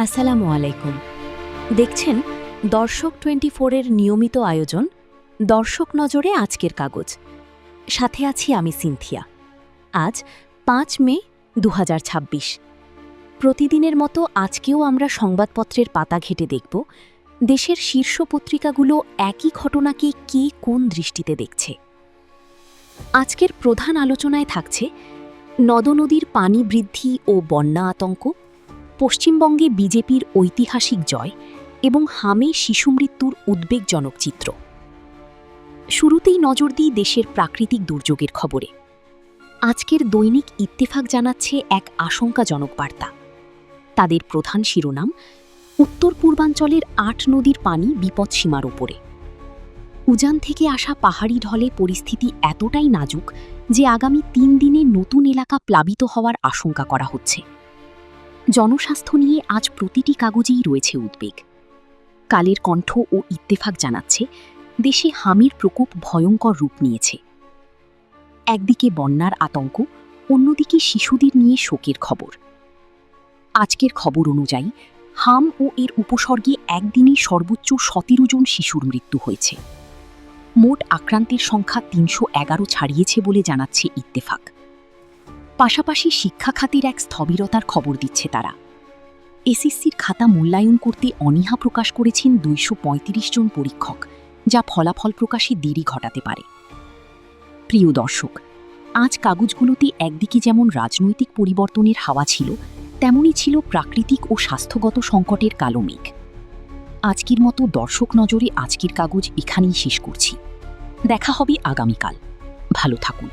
আসসালামু আলাইকুম। দেখছেন দর্শক 24-এর নিয়মিত আয়োজন দর্শক নজরে আজকের কাগজ। সাথে আছি আমি সিনথিয়া। আজ ৫ মে ২০২৬। প্রতিদিনের মতো আজকেও আমরা সংবাদপত্রের পাতা ঘেঁটে দেখব দেশের শীর্ষ পত্রিকাগুলো একই ঘটনাকে কে কোন দৃষ্টিতে দেখছে। আজকের প্রধান আলোচনায় থাকছে নদ-নদীর পানি বৃদ্ধি ও বন্যা আতঙ্ক, পশ্চিমবঙ্গে বিজেপির ঐতিহাসিক জয় এবং হামে শিশুমৃত্যুর উদ্বেগজনক চিত্র। শুরুতেই নজর দিই দেশের প্রাকৃতিক দুর্যোগের খবরে। আজকের দৈনিক ইত্তেফাক জানাচ্ছে এক আশঙ্কাজনক বার্তা। তাদের প্রধান শিরোনাম, উত্তর পূর্বাঞ্চলের ৮ নদীর পানি বিপদসীমার ওপরে। উজান থেকে আসা পাহাড়ি ঢলে পরিস্থিতি এতটাই নাজুক যে আগামী ৩ দিনে নতুন এলাকা প্লাবিত হওয়ার আশঙ্কা করা হচ্ছে। জনস্বাস্থ্য নিয়ে আজ প্রতিটি কাগজেই রয়েছে উদ্বেগ। কালের কণ্ঠ ও ইত্তেফাক জানাচ্ছে দেশে হামির প্রকোপ ভয়ঙ্কর রূপ নিয়েছে। একদিকে বন্যার আতঙ্ক, অন্যদিকে শিশুদের নিয়ে শোকের খবর। আজকের খবর অনুযায়ী হাম ও এর উপসর্গে একদিনে সর্বোচ্চ ১৭ জন শিশুর মৃত্যু হয়েছে। মোট আক্রান্তের সংখ্যা ৩১১ ছাড়িয়েছে বলে জানাচ্ছে ইত্তেফাক। পাশাপাশি শিক্ষা খাতের এক স্থবিরতার খবর দিচ্ছে তারা। এসএসসির খাতা মূল্যায়ন করতে অনীহা প্রকাশ করেছেন ২৩৫ জন পরীক্ষক, যা ফলাফল প্রকাশে দেরি ঘটাতে পারে। প্রিয় দর্শক, আজ কাগজগুলোতে একদিকে যেমন রাজনৈতিক পরিবর্তনের হাওয়া ছিল, তেমনই ছিল প্রাকৃতিক ও স্বাস্থ্যগত সংকটের কালো মেঘ। আজকের মতো দর্শক নজরে আজকের কাগজ এখানেই শেষ করছি। দেখা হবে আগামীকাল। ভালো থাকুন।